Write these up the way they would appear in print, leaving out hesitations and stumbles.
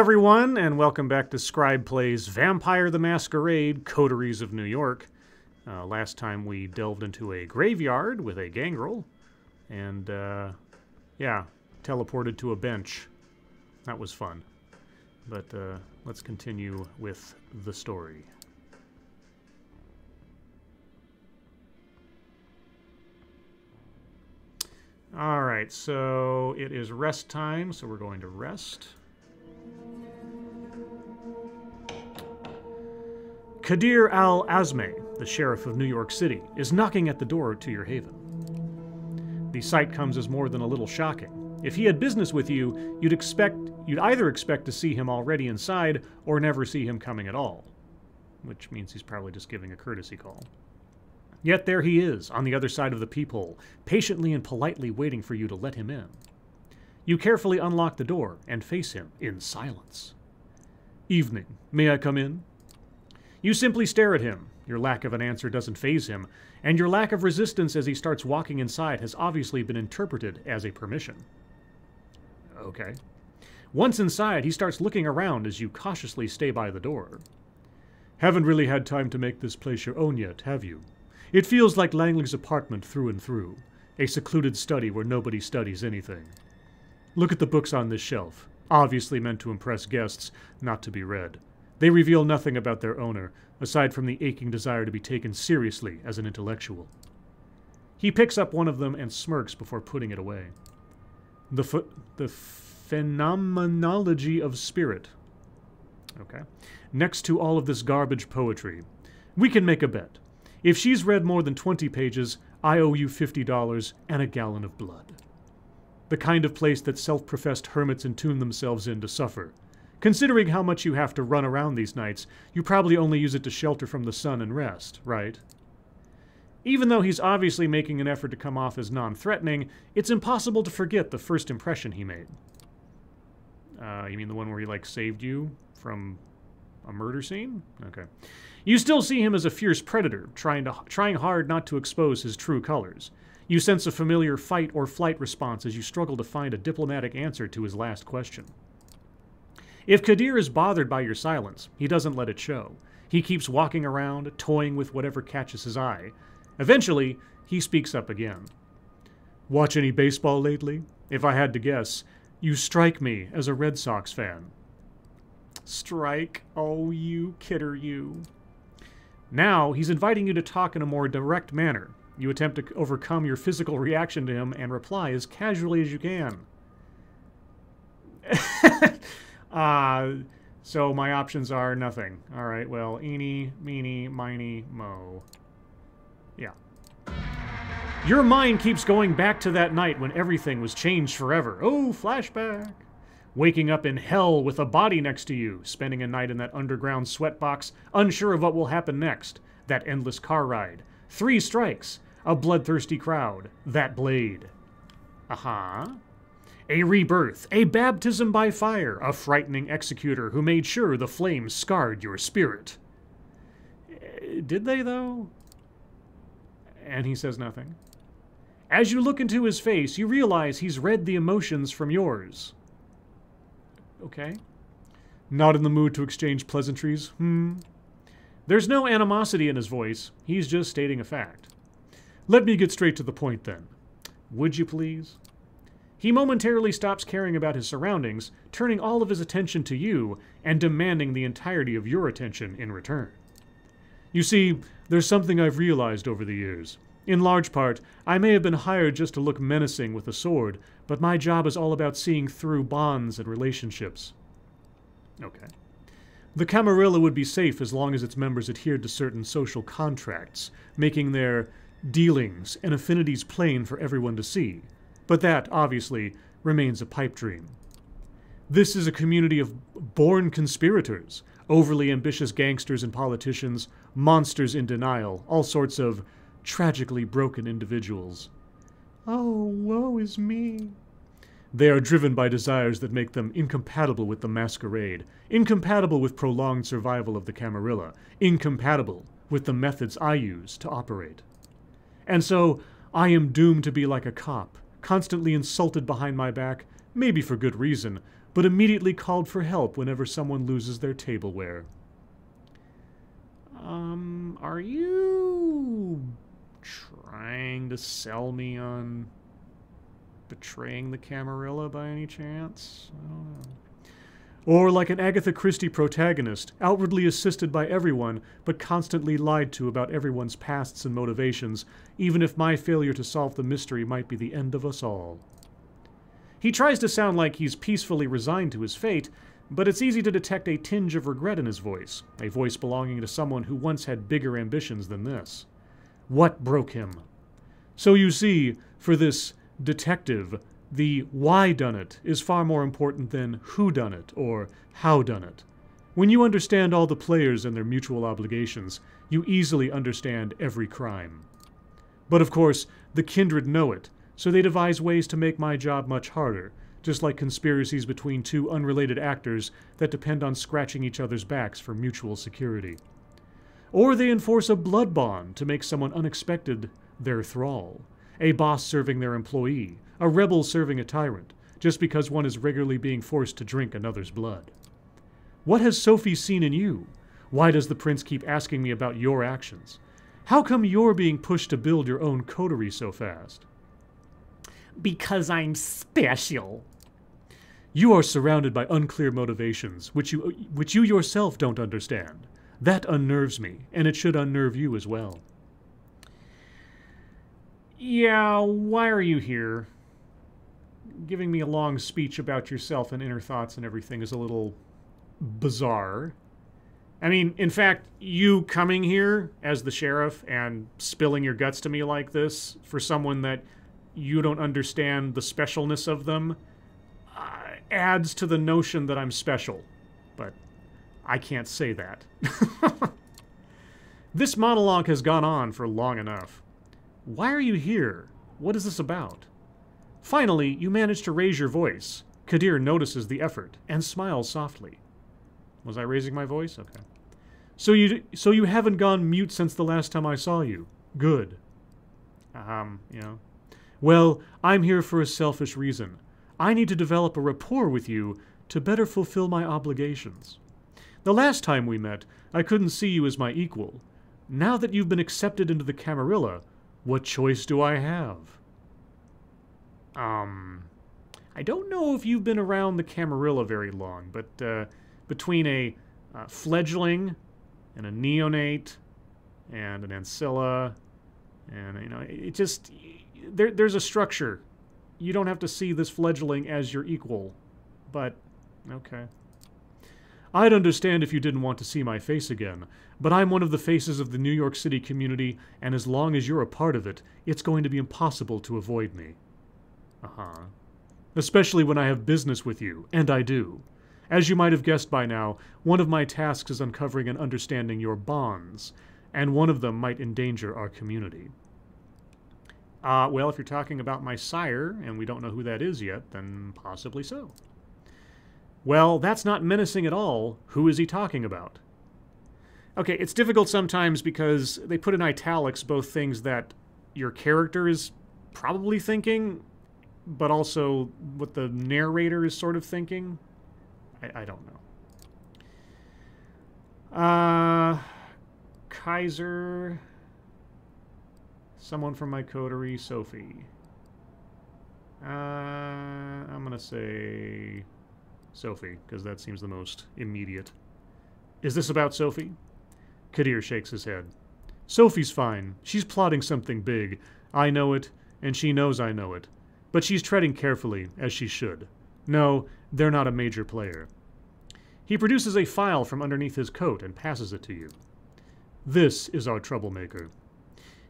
everyone, and welcome back to Scribe Plays Vampire the Masquerade, Coteries of New York. Last time we delved into a graveyard with a gangrel, and, yeah, teleported to a bench. That was fun. But, let's continue with the story. Alright, so it is rest time, so we're going to rest. Kadir al-Azmeh, the sheriff of New York City, is knocking at the door to your haven. The sight comes as more than a little shocking. If he had business with you, you'd either expect to see him already inside, or never see him coming at all. Which means he's probably just giving a courtesy call. Yet there he is, on the other side of the peephole, patiently and politely waiting for you to let him in. You carefully unlock the door and face him in silence. "Evening. May I come in?" You simply stare at him. Your lack of an answer doesn't faze him, and your lack of resistance as he starts walking inside has obviously been interpreted as a permission. Okay. Once inside, he starts looking around as you cautiously stay by the door. "Haven't really had time to make this place your own yet, have you? It feels like Langley's apartment through and through, a secluded study where nobody studies anything. Look at the books on this shelf, obviously meant to impress guests, not to be read. They reveal nothing about their owner, aside from the aching desire to be taken seriously as an intellectual." He picks up one of them and smirks before putting it away. The phenomenology of spirit. Okay. Next to all of this garbage poetry. We can make a bet. If she's read more than 20 pages, I owe you $50 and a gallon of blood. The kind of place that self-professed hermits entune themselves in to suffer. Considering how much you have to run around these nights, you probably only use it to shelter from the sun and rest, right? Even though he's obviously making an effort to come off as non-threatening, it's impossible to forget the first impression he made. You mean the one where he, like, saved you from a murder scene? Okay. You still see him as a fierce predator, trying hard not to expose his true colors. You sense a familiar fight or flight response as you struggle to find a diplomatic answer to his last question. If Kadir is bothered by your silence, he doesn't let it show. He keeps walking around, toying with whatever catches his eye. Eventually, he speaks up again. "Watch any baseball lately? If I had to guess, you strike me as a Red Sox fan." Strike? Oh, you kidder, you. Now, he's inviting you to talk in a more direct manner. You attempt to overcome your physical reaction to him and reply as casually as you can. So my options are nothing. Alright, well, eeny, meeny, miny, mo. Yeah. Your mind keeps going back to that night when everything was changed forever. Oh, flashback. Waking up in hell with a body next to you, spending a night in that underground sweatbox, unsure of what will happen next. That endless car ride. 3 strikes. A bloodthirsty crowd. That blade. Aha. A rebirth, a baptism by fire, a frightening executor who made sure the flames scarred your spirit. Did they, though? And he says nothing. As you look into his face, you realize he's read the emotions from yours. Okay. Not in the mood to exchange pleasantries? There's no animosity in his voice. He's just stating a fact. Let me get straight to the point, then. Would you please? He momentarily stops caring about his surroundings, turning all of his attention to you, and demanding the entirety of your attention in return. You see, there's something I've realized over the years. In large part, I may have been hired just to look menacing with a sword, but my job is all about seeing through bonds and relationships. Okay. The Camarilla would be safe as long as its members adhered to certain social contracts, making their dealings and affinities plain for everyone to see. But that, obviously, remains a pipe dream. This is a community of born conspirators, overly ambitious gangsters and politicians, monsters in denial, all sorts of tragically broken individuals. Oh, woe is me. They are driven by desires that make them incompatible with the Masquerade, incompatible with prolonged survival of the Camarilla, incompatible with the methods I use to operate. And so, I am doomed to be like a cop, constantly insulted behind my back, maybe for good reason, but immediately called for help whenever someone loses their tableware. Are you trying to sell me on betraying the Camarilla by any chance? I don't know. Or like an Agatha Christie protagonist, outwardly assisted by everyone, but constantly lied to about everyone's pasts and motivations, even if my failure to solve the mystery might be the end of us all. He tries to sound like he's peacefully resigned to his fate, but it's easy to detect a tinge of regret in his voice, a voice belonging to someone who once had bigger ambitions than this. What broke him? So you see, for this detective, the why done it is far more important than who done it or how done it. When you understand all the players and their mutual obligations, you easily understand every crime. But of course, the kindred know it, so they devise ways to make my job much harder, just like conspiracies between two unrelated actors that depend on scratching each other's backs for mutual security. Or they enforce a blood bond to make someone unexpected their thrall, a boss serving their employee, a rebel serving a tyrant, just because one is regularly being forced to drink another's blood. What has Sophie seen in you? Why does the prince keep asking me about your actions? How come you're being pushed to build your own coterie so fast? Because I'm special. You are surrounded by unclear motivations, which you yourself don't understand. That unnerves me, and it should unnerve you as well. Yeah, why are you here? Giving me a long speech about yourself and inner thoughts and everything is a little bizarre. I mean, in fact, you coming here as the sheriff and spilling your guts to me like this for someone that you don't understand the specialness of them adds to the notion that I'm special. But I can't say that. This monologue has gone on for long enough. Why are you here? What is this about? Finally, you manage to raise your voice. Kadir notices the effort and smiles softly. Was I raising my voice? Okay. So you haven't gone mute since the last time I saw you. Good. Yeah. Well, I'm here for a selfish reason. I need to develop a rapport with you to better fulfill my obligations. The last time we met, I couldn't see you as my equal. Now that you've been accepted into the Camarilla, what choice do I have? I don't know if you've been around the Camarilla very long, but between a fledgling and a neonate and an ancilla, and, you know, it just... There's a structure. You don't have to see this fledgling as your equal, but okay. I'd understand if you didn't want to see my face again, but I'm one of the faces of the New York City community, and as long as you're a part of it, it's going to be impossible to avoid me. Especially when I have business with you, and I do. As you might have guessed by now, one of my tasks is uncovering and understanding your bonds, and one of them might endanger our community. Well, if you're talking about my sire, and we don't know who that is yet, then possibly so. Well, that's not menacing at all. Who is he talking about? Okay, it's difficult sometimes because they put in italics both things that your character is probably thinking, but also what the narrator is sort of thinking. I don't know. Kaiser... Someone from my coterie, Sophie. I'm gonna say Sophie, because that seems the most immediate. Is this about Sophie? Kadir shakes his head. Sophie's fine. She's plotting something big. I know it, and she knows I know it. But she's treading carefully, as she should. No, they're not a major player. He produces a file from underneath his coat and passes it to you. This is our troublemaker.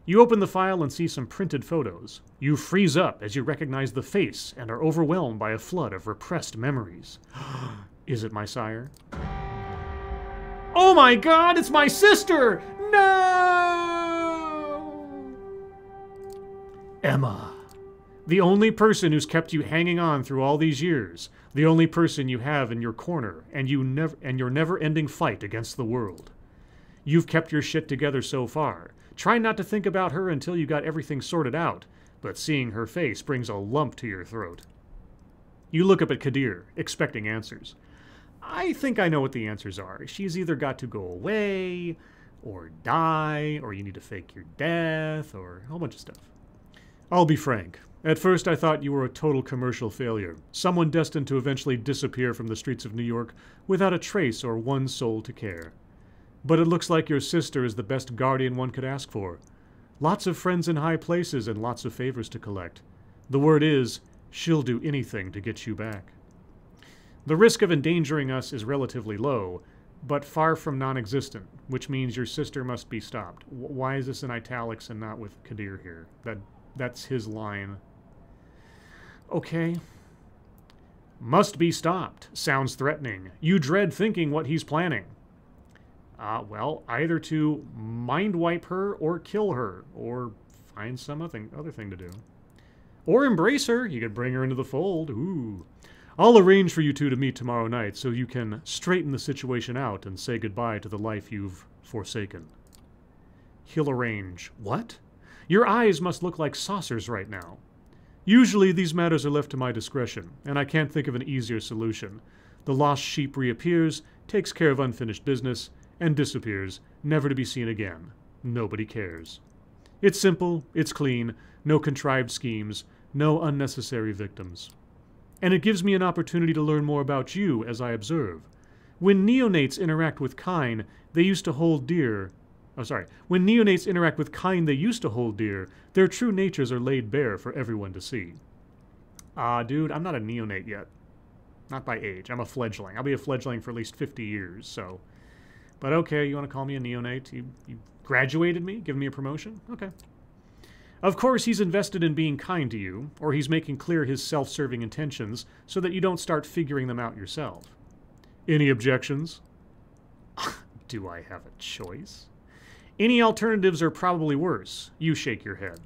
You open the file and see some printed photos. You freeze up as you recognize the face and are overwhelmed by a flood of repressed memories. Is it my sire? Oh my God, it's my sister! No! Emma. The only person who's kept you hanging on through all these years. The only person you have in your corner and your never-ending fight against the world. You've kept your shit together so far. Try not to think about her until you got everything sorted out, but seeing her face brings a lump to your throat. You look up at Kadir, expecting answers. I think I know what the answers are. She's either got to go away, or die, or you need to fake your death, or a whole bunch of stuff. I'll be frank. At first I thought you were a total commercial failure. Someone destined to eventually disappear from the streets of New York without a trace or one soul to care. But it looks like your sister is the best guardian one could ask for. Lots of friends in high places and lots of favors to collect. The word is, she'll do anything to get you back. The risk of endangering us is relatively low, but far from non-existent, which means your sister must be stopped. Why is this in italics and not with Kadir here? That's his line. Okay. Must be stopped. Sounds threatening. You dread thinking what he's planning. Well, either to mind wipe her or kill her, or find some other thing to do. Or embrace her. You could bring her into the fold. Ooh. I'll arrange for you two to meet tomorrow night so you can straighten the situation out and say goodbye to the life you've forsaken. He'll arrange. What? Your eyes must look like saucers right now. Usually these matters are left to my discretion, and I can't think of an easier solution. The lost sheep reappears, takes care of unfinished business, and disappears, never to be seen again. Nobody cares. It's simple, it's clean, no contrived schemes, no unnecessary victims. And it gives me an opportunity to learn more about you as I observe. When neonates interact with kind they used to hold dear, when neonates interact with kind they used to hold dear, their true natures are laid bare for everyone to see. Dude, I'm not a neonate yet. Not by age. I'm a fledgling. I'll be a fledgling for at least 50 years, so... But okay, you want to call me a neonate? You graduated me? Given me a promotion? Okay. Of course, he's invested in being kind to you, or he's making clear his self-serving intentions so that you don't start figuring them out yourself. Any objections? Do I have a choice? Any alternatives are probably worse. You shake your head.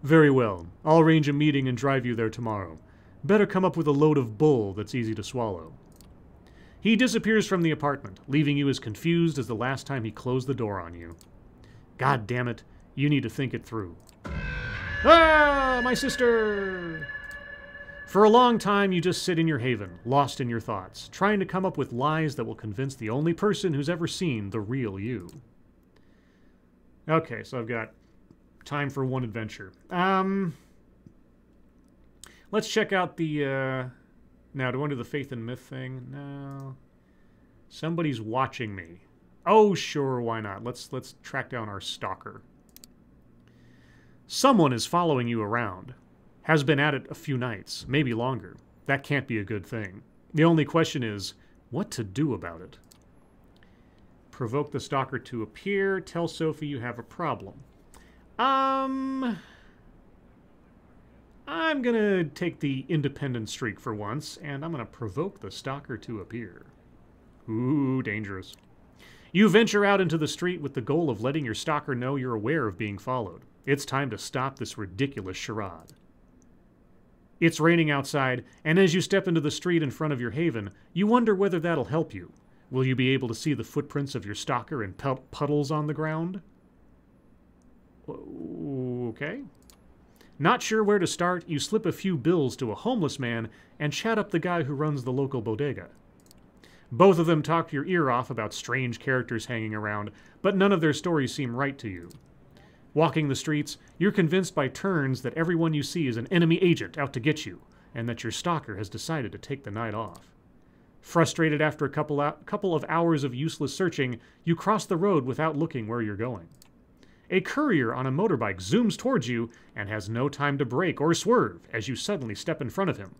Very well. I'll arrange a meeting and drive you there tomorrow. Better come up with a load of bull that's easy to swallow. He disappears from the apartment, leaving you as confused as the last time he closed the door on you. God damn it, you need to think it through. Ah, my sister! For a long time, you just sit in your haven, lost in your thoughts, trying to come up with lies that will convince the only person who's ever seen the real you. Okay, so I've got time for one adventure. Let's check out the, now, do I want to do the faith and myth thing? No. Somebody's watching me. Oh, sure, why not? Let's track down our stalker. Someone is following you around. Has been at it a few nights, maybe longer. That can't be a good thing. The only question is, what to do about it? Provoke the stalker to appear. Tell Sophie you have a problem. I'm gonna take the independent streak for once, and I'm gonna provoke the stalker to appear. Ooh, dangerous. You venture out into the street with the goal of letting your stalker know you're aware of being followed. It's time to stop this ridiculous charade. It's raining outside, and as you step into the street in front of your haven, you wonder whether that'll help you. Will you be able to see the footprints of your stalker in puddles on the ground? Okay. Not sure where to start, you slip a few bills to a homeless man and chat up the guy who runs the local bodega. Both of them talk your ear off about strange characters hanging around, but none of their stories seem right to you. Walking the streets, you're convinced by turns that everyone you see is an enemy agent out to get you, and that your stalker has decided to take the night off. Frustrated after a couple of hours of useless searching, you cross the road without looking where you're going. A courier on a motorbike zooms towards you and has no time to brake or swerve as you suddenly step in front of him.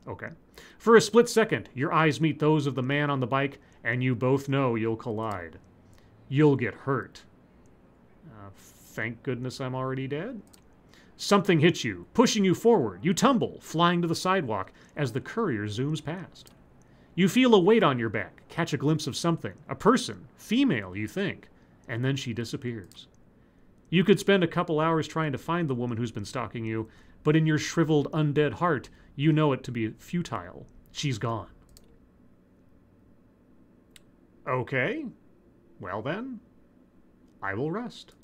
Okay. For a split second, your eyes meet those of the man on the bike, and you both know you'll collide. You'll get hurt. Thank goodness I'm already dead. Something hits you, pushing you forward. You tumble, flying to the sidewalk as the courier zooms past. You feel a weight on your back, catch a glimpse of something, a person, female, you think, and then she disappears. You could spend a couple hours trying to find the woman who's been stalking you, but in your shriveled, undead heart, you know it to be futile. She's gone. Okay. Well then, I will rest.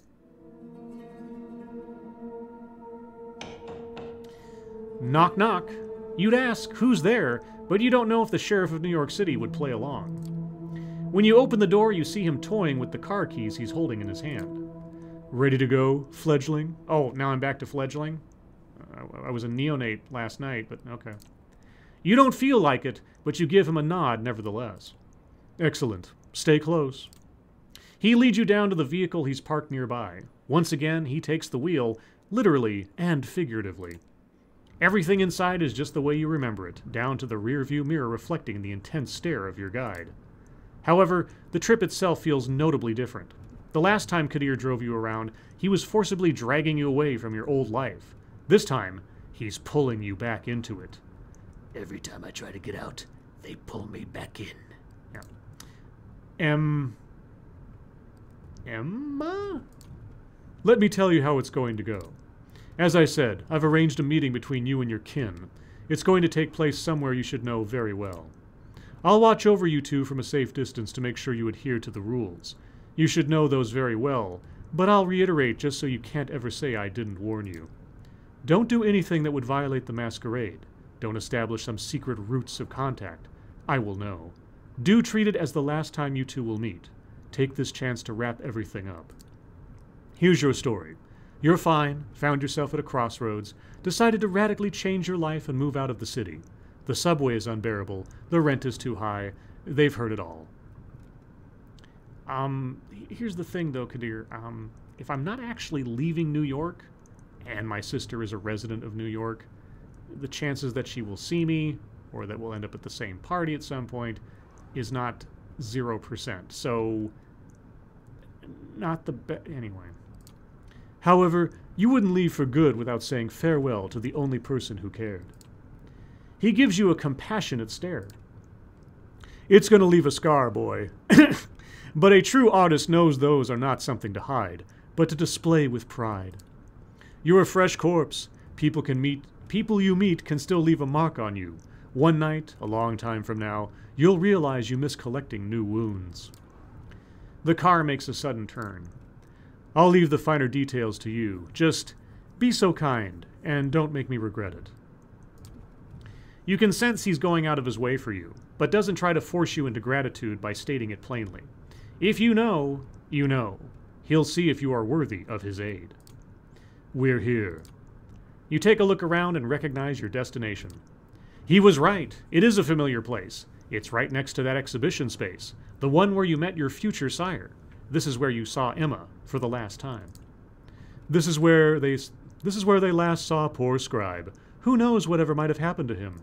Knock, knock. You'd ask, who's there, but you don't know if the sheriff of New York City would play along. When you open the door, you see him toying with the car keys he's holding in his hand. Ready to go, fledgling? Oh, now I'm back to fledgling? I was a neonate last night, but okay. You don't feel like it, but you give him a nod nevertheless. Excellent. Stay close. He leads you down to the vehicle he's parked nearby. Once again, he takes the wheel, literally and figuratively. Everything inside is just the way you remember it, down to the rear-view mirror reflecting the intense stare of your guide. However, the trip itself feels notably different. The last time Kadir drove you around, he was forcibly dragging you away from your old life. This time, he's pulling you back into it. Every time I try to get out, they pull me back in. Yeah. Emma? Let me tell you how it's going to go. As I said, I've arranged a meeting between you and your kin. It's going to take place somewhere you should know very well. I'll watch over you two from a safe distance to make sure you adhere to the rules. You should know those very well, but I'll reiterate just so you can't ever say I didn't warn you. Don't do anything that would violate the Masquerade. Don't establish some secret routes of contact. I will know. Do treat it as the last time you two will meet. Take this chance to wrap everything up. Here's your story. You're fine, found yourself at a crossroads, decided to radically change your life and move out of the city. The subway is unbearable, the rent is too high, they've heard it all. Here's the thing though, Kadir. If I'm not actually leaving New York, and my sister is a resident of New York, the chances that she will see me, or that we'll end up at the same party at some point, is not 0%. So, not the best. Anyway. However, you wouldn't leave for good without saying farewell to the only person who cared. He gives you a compassionate stare. It's going to leave a scar, boy. But a true artist knows those are not something to hide, but to display with pride. You're a fresh corpse. People you meet can still leave a mark on you. One night, a long time from now, you'll realize you miss collecting new wounds. The car makes a sudden turn. I'll leave the finer details to you. Just be so kind, and don't make me regret it. You can sense he's going out of his way for you, but doesn't try to force you into gratitude by stating it plainly. If you know, you know. He'll see if you are worthy of his aid. We're here. You take a look around and recognize your destination. He was right. It is a familiar place. It's right next to that exhibition space, the one where you met your future sire. This is where you saw Emma for the last time. This is where they last saw poor Scribe. Who knows whatever might have happened to him?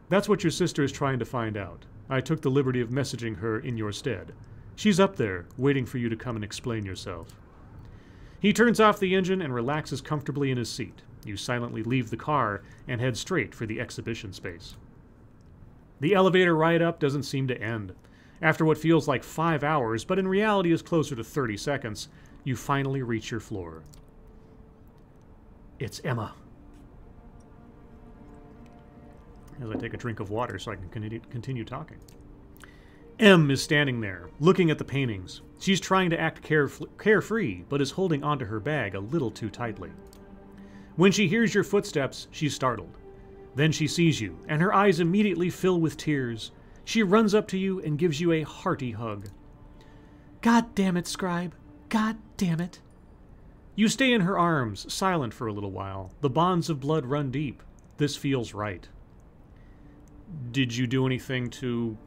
That's what your sister is trying to find out. I took the liberty of messaging her in your stead. She's up there, waiting for you to come and explain yourself. He turns off the engine and relaxes comfortably in his seat. You silently leave the car and head straight for the exhibition space. The elevator ride up doesn't seem to end. After what feels like 5 hours, but in reality is closer to 30 seconds, you finally reach your floor. It's Emma. As I take a drink of water so I can continue talking. Em is standing there, looking at the paintings. She's trying to act carefree, but is holding onto her bag a little too tightly. When she hears your footsteps, she's startled. Then she sees you, and her eyes immediately fill with tears. She runs up to you and gives you a hearty hug. God damn it, Scribe. God damn it. You stay in her arms, silent for a little while. The bonds of blood run deep. This feels right. Did you do anything to,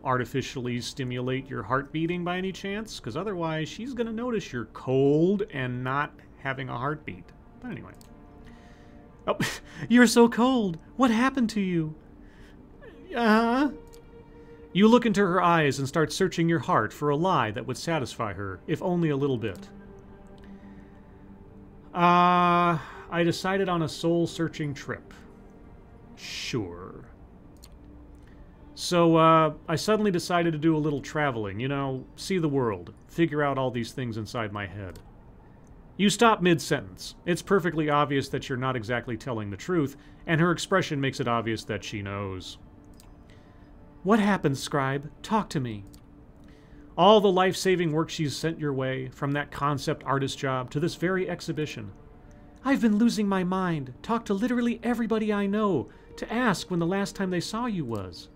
artificially stimulate your heart beating by any chance? Because otherwise, she's going to notice you're cold and not having a heartbeat. But anyway. Oh, you're so cold. What happened to you? You look into her eyes and start searching your heart for a lie that would satisfy her, if only a little bit. I decided on a soul-searching trip. Sure. So, I suddenly decided to do a little traveling, see the world, figure out all these things inside my head. You stop mid-sentence. It's perfectly obvious that you're not exactly telling the truth, and her expression makes it obvious that she knows. What happened, Scribe? Talk to me. All the life-saving work she's sent your way, from that concept artist job to this very exhibition. I've been losing my mind. Talked to literally everybody I know. to ask when the last time they saw you was.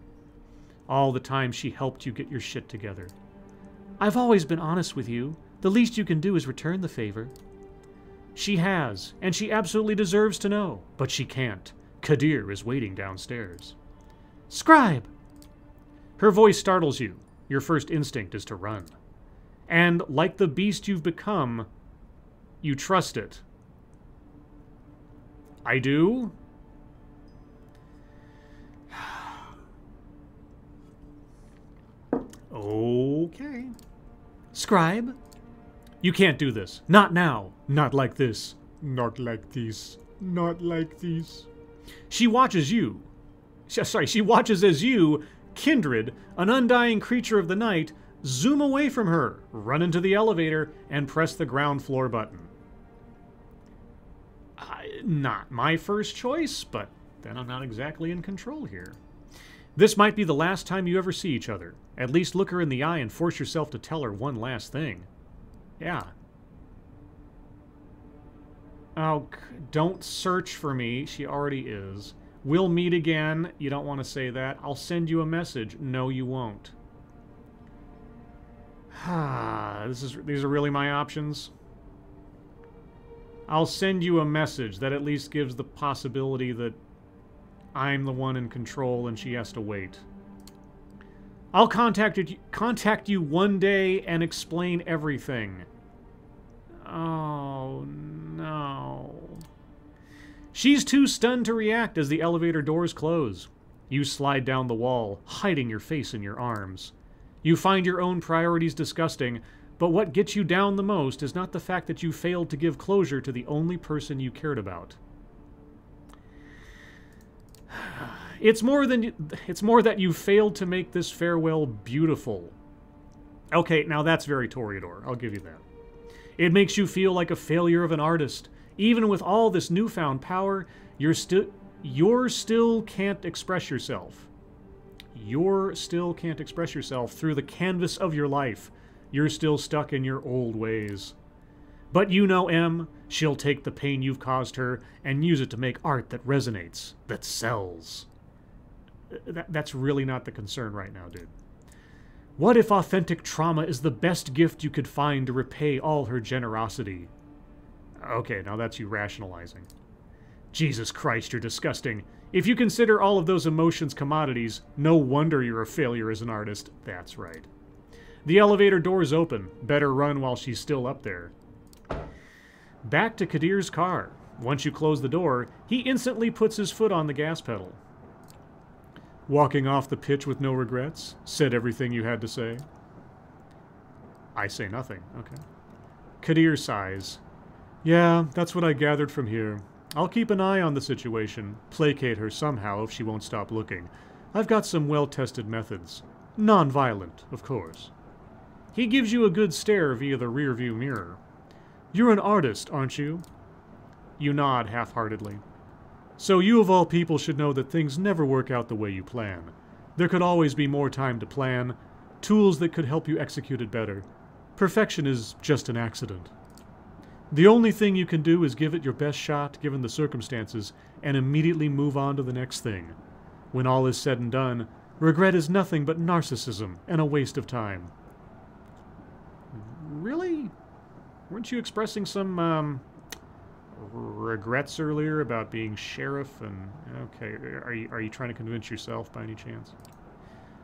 All the time she helped you get your shit together. I've always been honest with you. The least you can do is return the favor. She has, and she absolutely deserves to know, but she can't. Kadir is waiting downstairs. Scribe! Her voice startles you. Your first instinct is to run. And, like the beast you've become, you trust it. I do? Okay. Scribe? You can't do this. Not now. Not like this. Not like this. Not like this. She watches you. She watches as you, Kindred, an undying creature of the night, zoom away from her, run into the elevator, and press the ground floor button. Not my first choice, but then I'm not exactly in control here. This might be the last time you ever see each other. At least look her in the eye and force yourself to tell her one last thing. Yeah. Oh, don't search for me. She already is. We'll meet again. You don't want to say that. I'll send you a message. No, you won't. These are really my options. I'll send you a message that at least gives the possibility that I'm the one in control and she has to wait. I'll contact you one day and explain everything. Oh, no. She's too stunned to react as the elevator doors close. You slide down the wall, hiding your face in your arms. You find your own priorities disgusting, but what gets you down the most is not the fact that you failed to give closure to the only person you cared about. It's more that you failed to make this farewell beautiful. Okay, now that's very Toreador. I'll give you that. It makes you feel like a failure of an artist. Even with all this newfound power, you're still can't express yourself. You still can't express yourself through the canvas of your life. You're still stuck in your old ways. But you know Em, she'll take the pain you've caused her and use it to make art that resonates, that sells. That's really not the concern right now, dude. What if authentic trauma is the best gift you could find to repay all her generosity? Okay, now that's you rationalizing. Jesus Christ, you're disgusting. If you consider all of those emotions commodities, no wonder you're a failure as an artist. That's right. The elevator doors open. Better run while she's still up there. Back to Kadir's car. Once you close the door, he instantly puts his foot on the gas pedal. Walking off the pitch with no regrets? Said everything you had to say? I say nothing. Okay. Kadir sighs. Yeah, that's what I gathered from here. I'll keep an eye on the situation, placate her somehow if she won't stop looking. I've got some well-tested methods. Non-violent, of course. He gives you a good stare via the rearview mirror. You're an artist, aren't you? You nod half-heartedly. So you of all people should know that things never work out the way you plan. There could always be more time to plan, tools that could help you execute it better. Perfection is just an accident. The only thing you can do is give it your best shot given the circumstances and immediately move on to the next thing. When all is said and done, regret is nothing but narcissism and a waste of time. Really? Weren't you expressing some, regrets earlier about being sheriff and... Okay, are you trying to convince yourself by any chance?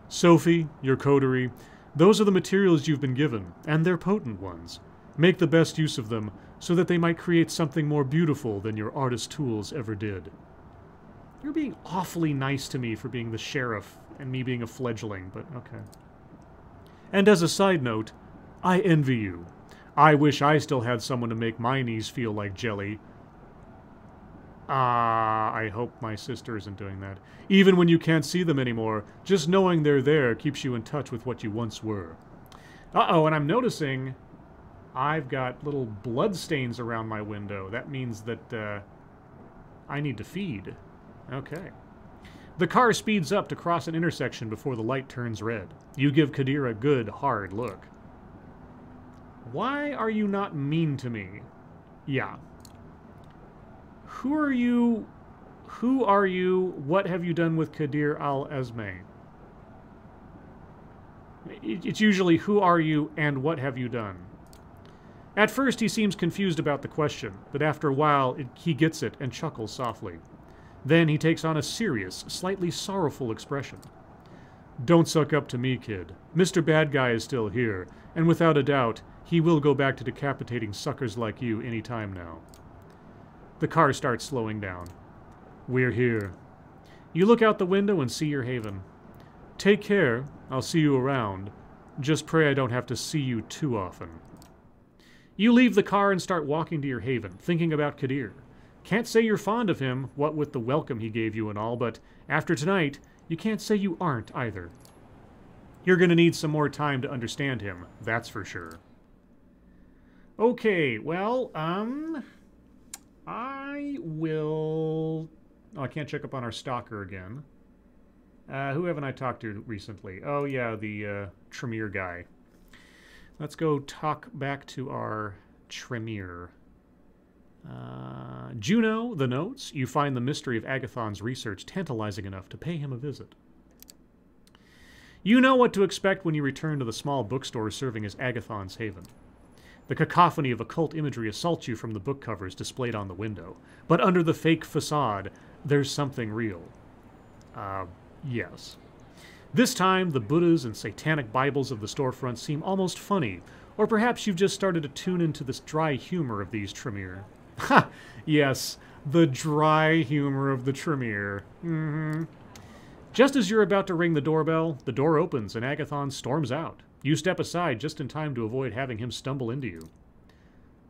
Sophie, your coterie, those are the materials you've been given, and they're potent ones. Make the best use of them, so that they might create something more beautiful than your artist tools ever did. You're being awfully nice to me for being the sheriff, and me being a fledgling, but okay. And as a side note, I envy you. I wish I still had someone to make my knees feel like jelly. I hope my sister isn't doing that. Even when you can't see them anymore, just knowing they're there keeps you in touch with what you once were. Uh-oh, and I'm noticing I've got little blood stains around my window. That means that I need to feed. Okay. The car speeds up to cross an intersection before the light turns red. You give Kadir a good, hard look. Why are you not mean to me? Yeah. Who are you Who are you? What have you done with Kadir al-Esme? It's usually, who are you and what have you done? At first, he seems confused about the question, but after a while, he gets it and chuckles softly. Then he takes on a serious, slightly sorrowful expression. Don't suck up to me, kid. Mr. Bad Guy is still here, and without a doubt, he will go back to decapitating suckers like you any time now. The car starts slowing down. We're here. You look out the window and see your haven. Take care. I'll see you around. Just pray I don't have to see you too often. You leave the car and start walking to your haven, thinking about Kadir. Can't say you're fond of him, what with the welcome he gave you and all, but after tonight, you can't say you aren't either. You're going to need some more time to understand him, that's for sure. Okay, well, I will... Oh, I can't check up on our stalker again. Who haven't I talked to recently? Oh, yeah, the Tremere guy. Let's go talk back to our Tremere. Juno, the notes. You find the mystery of Agathon's research tantalizing enough to pay him a visit. You know what to expect when you return to the small bookstore serving as Agathon's haven. The cacophony of occult imagery assaults you from the book covers displayed on the window. But under the fake facade, there's something real. Yes. This time, the Buddhas and satanic Bibles of the storefront seem almost funny, or perhaps you've just started to tune into this dry humor of these Tremere. Ha! Yes, the dry humor of the Tremere. Just as you're about to ring the doorbell, the door opens and Agathon storms out. You step aside just in time to avoid having him stumble into you.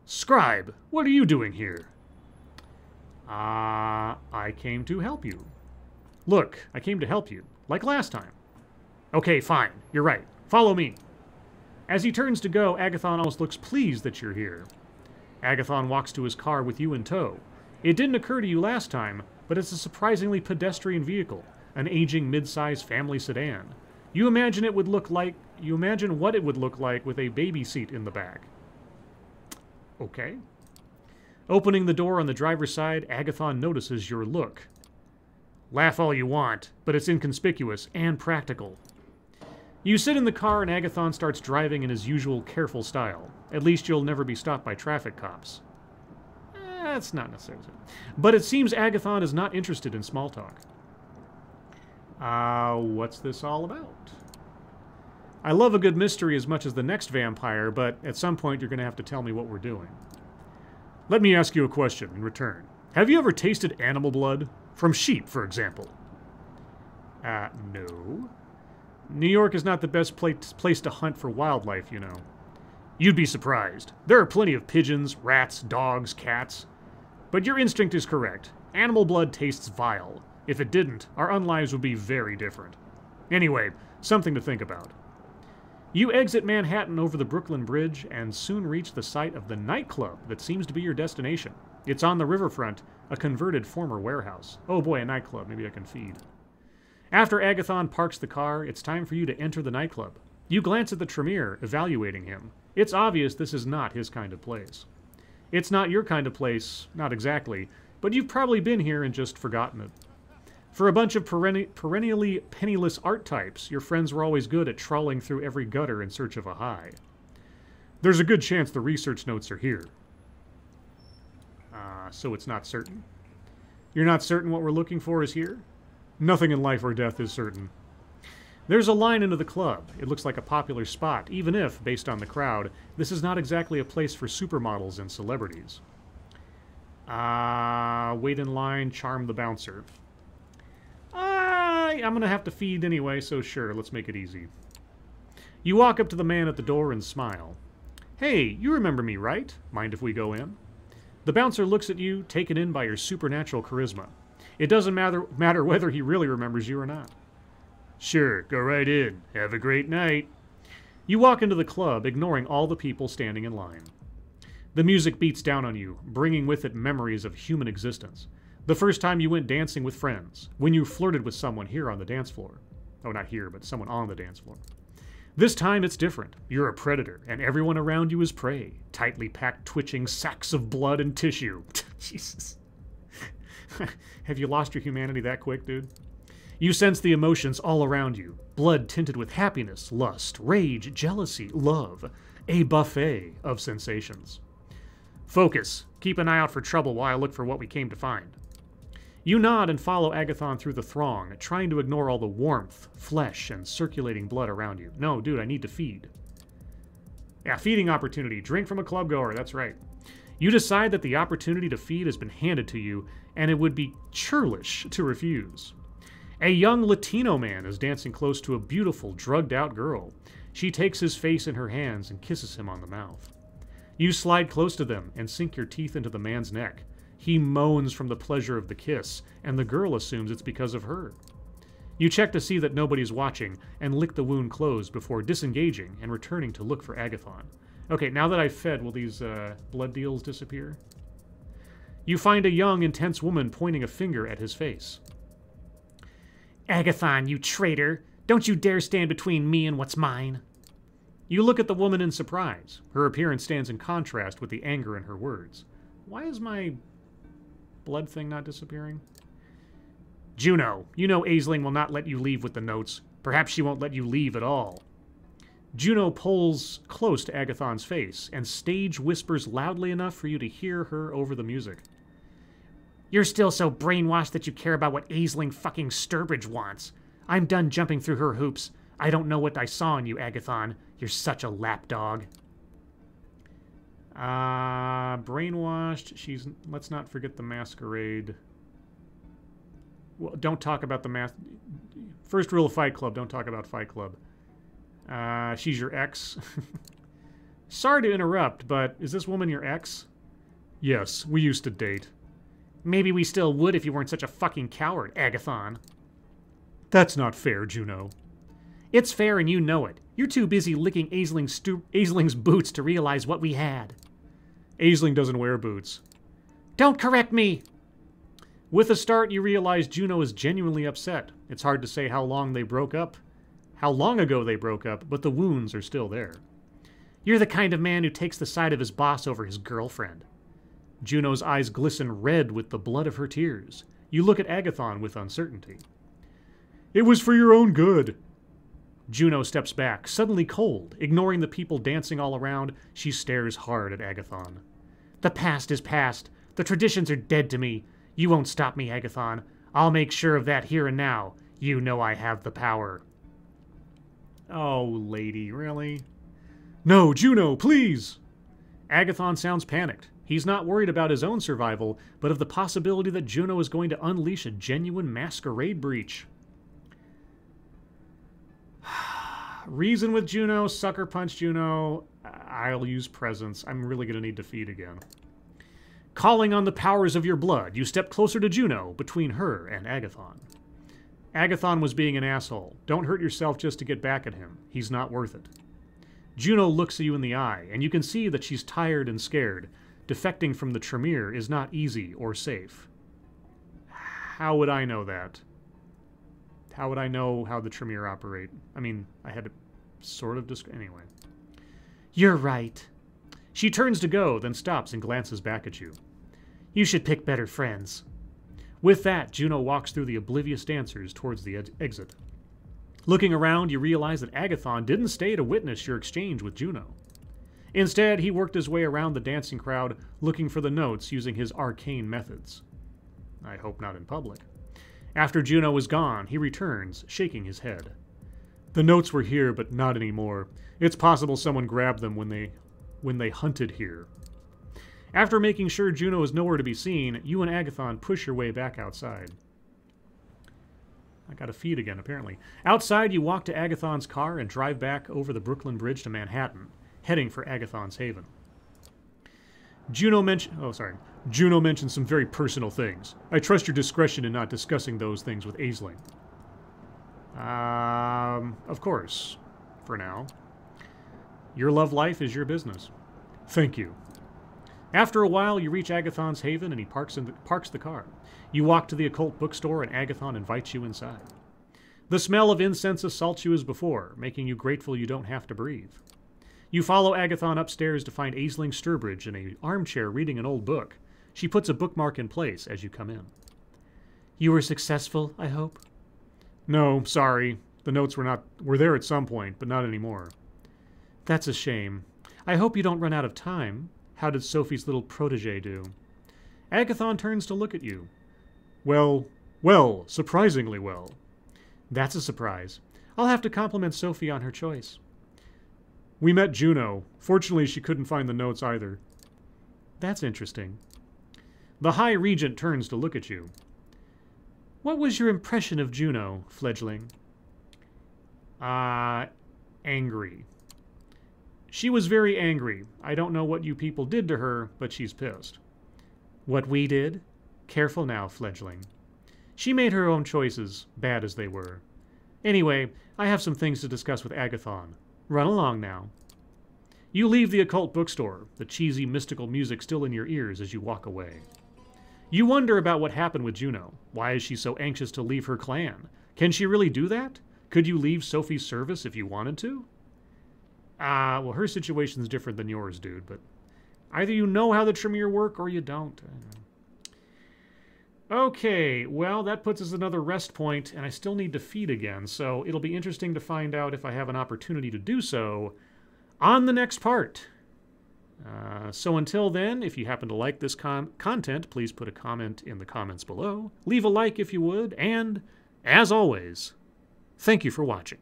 Scribe, what are you doing here? I came to help you. Look, I came to help you, like last time. Okay, fine, you're right. Follow me. As he turns to go, Agathon almost looks pleased that you're here. Agathon walks to his car with you in tow. It didn't occur to you last time, but it's a surprisingly pedestrian vehicle, an aging mid-sized family sedan. You imagine what it would look like with a baby seat in the back. Okay. Opening the door on the driver's side, Agathon notices your look. Laugh all you want, but it's inconspicuous and practical. You sit in the car and Agathon starts driving in his usual careful style. At least you'll never be stopped by traffic cops. That's not necessarily it. But it seems Agathon is not interested in small talk. What's this all about? I love a good mystery as much as the next vampire, but at some point you're going to have to tell me what we're doing. Let me ask you a question in return. Have you ever tasted animal blood? From sheep, for example. No. New York is not the best place to hunt for wildlife, you know. You'd be surprised. There are plenty of pigeons, rats, dogs, cats. But your instinct is correct. Animal blood tastes vile. If it didn't, our lives would be very different. Anyway, something to think about. You exit Manhattan over the Brooklyn Bridge and soon reach the site of the nightclub that seems to be your destination. It's on the riverfront, a converted former warehouse. Oh boy, a nightclub. Maybe I can feed. After Agathon parks the car, it's time for you to enter the nightclub. You glance at the Tremere, evaluating him. It's obvious this is not his kind of place. It's not your kind of place, not exactly, but you've probably been here and just forgotten it. For a bunch of perennially penniless art types, your friends were always good at trawling through every gutter in search of a high. There's a good chance the research notes are here. So it's not certain? You're not certain what we're looking for is here? Nothing in life or death is certain. There's a line into the club. It looks like a popular spot, even if, based on the crowd, this is not exactly a place for supermodels and celebrities. Wait in line, charm the bouncer. I'm gonna have to feed anyway, so sure, let's make it easy. You walk up to the man at the door and smile. Hey, you remember me, right? Mind if we go in? The bouncer looks at you, taken in by your supernatural charisma. It doesn't matter whether he really remembers you or not. Sure, go right in. Have a great night. You walk into the club, ignoring all the people standing in line. The music beats down on you, bringing with it memories of human existence. The first time you went dancing with friends, when you flirted with someone here on the dance floor. Oh, not here, but someone on the dance floor. This time it's different. You're a predator, and everyone around you is prey. Tightly packed, twitching sacks of blood and tissue. Jesus. Have you lost your humanity that quick, dude? You sense the emotions all around you. Blood tinted with happiness, lust, rage, jealousy, love. A buffet of sensations. Focus. Keep an eye out for trouble while I look for what we came to find. You nod and follow Agathon through the throng, trying to ignore all the warmth, flesh, and circulating blood around you. No, dude, I need to feed. Yeah, feeding opportunity. Drink from a clubgoer, that's right. You decide that the opportunity to feed has been handed to you, and it would be churlish to refuse. A young Latino man is dancing close to a beautiful, drugged-out girl. She takes his face in her hands and kisses him on the mouth. You slide close to them and sink your teeth into the man's neck. He moans from the pleasure of the kiss, and the girl assumes it's because of her. You check to see that nobody's watching, and lick the wound closed before disengaging and returning to look for Agathon. Okay, now that I've fed, will these blood deals disappear? You find a young, intense woman pointing a finger at his face. Agathon, you traitor! Don't you dare stand between me and what's mine! You look at the woman in surprise. Her appearance stands in contrast with the anger in her words. Why is my blood thing not disappearing? Juno, you know Aisling will not let you leave with the notes. Perhaps she won't let you leave at all. Juno pulls close to Agathon's face and stage whispers loudly enough for you to hear her over the music. You're still so brainwashed that you care about what Aisling fucking Sturbridge wants. I'm done jumping through her hoops. I don't know what I saw in you, Agathon. You're such a lapdog. Brainwashed. Let's not forget the Masquerade. Well, don't talk about the First rule of Fight Club, don't talk about Fight Club. She's your ex. Sorry to interrupt, but is this woman your ex? Yes, we used to date. Maybe we still would if you weren't such a fucking coward, Agathon. That's not fair, Juno. It's fair and you know it. You're too busy licking Aisling's boots to realize what we had. Aisling doesn't wear boots. Don't correct me! With a start, you realize Juno is genuinely upset. It's hard to say how long ago they broke up, but the wounds are still there. You're the kind of man who takes the side of his boss over his girlfriend. Juno's eyes glisten red with the blood of her tears. You look at Agathon with uncertainty. It was for your own good. Juno steps back, suddenly cold. Ignoring the people dancing all around, she stares hard at Agathon. The past is past. The traditions are dead to me. You won't stop me, Agathon. I'll make sure of that here and now. You know I have the power. Oh, lady, really? No, Juno, please! Agathon sounds panicked. He's not worried about his own survival, but of the possibility that Juno is going to unleash a genuine masquerade breach. Reason with Juno, sucker punch Juno. I'll use presence. I'm really going to need to feed again. Calling on the powers of your blood, you step closer to Juno, between her and Agathon. Agathon was being an asshole. Don't hurt yourself just to get back at him. He's not worth it. Juno looks at you in the eye, and you can see that she's tired and scared. Defecting from the Tremere is not easy or safe. How would I know that? How would I know how the Tremere operate? I mean, I had to sort of anyway. You're right. She turns to go, then stops and glances back at you. You should pick better friends. With that, Juno walks through the oblivious dancers towards the exit. Looking around, you realize that Agathon didn't stay to witness your exchange with Juno. Instead, he worked his way around the dancing crowd, looking for the notes using his arcane methods. I hope not in public. After Juno is gone, he returns, shaking his head. The notes were here, but not anymore. It's possible someone grabbed them when they hunted here. After making sure Juno is nowhere to be seen, you and Agathon push your way back outside. I gotta feed again, apparently. Outside, you walk to Agathon's car and drive back over the Brooklyn Bridge to Manhattan, heading for Agathon's haven. Juno mentioned some very personal things. I trust your discretion in not discussing those things with Aisling. Of course. For now. Your love life is your business. Thank you. After a while, you reach Agathon's haven and he parks the car. You walk to the occult bookstore and Agathon invites you inside. The smell of incense assaults you as before, making you grateful you don't have to breathe. You follow Agathon upstairs to find Aisling Sturbridge in an armchair reading an old book. She puts a bookmark in place as you come in. You were successful, I hope? No, sorry. The notes were there at some point, but not anymore. That's a shame. I hope you don't run out of time. How did Sophie's little protege do? Agathon turns to look at you. Well, surprisingly well. That's a surprise. I'll have to compliment Sophie on her choice. We met Juno. Fortunately, she couldn't find the notes either. That's interesting. The High Regent turns to look at you. What was your impression of Juno, fledgling? Angry. She was very angry. I don't know what you people did to her, but she's pissed. What we did? Careful now, fledgling. She made her own choices, bad as they were. Anyway, I have some things to discuss with Agathon. Run along now. You leave the occult bookstore, the cheesy mystical music still in your ears as you walk away. You wonder about what happened with Juno. Why is she so anxious to leave her clan? Can she really do that? Could you leave Sophie's service if you wanted to? Well, her situation's different than yours, dude, but either you know how the Tremere work or you don't. Okay, well, that puts us another rest point, and I still need to feed again, so it'll be interesting to find out if I have an opportunity to do so on the next part. So until then, if you happen to like this content, please put a comment in the comments below. Leave a like if you would, and, as always, thank you for watching.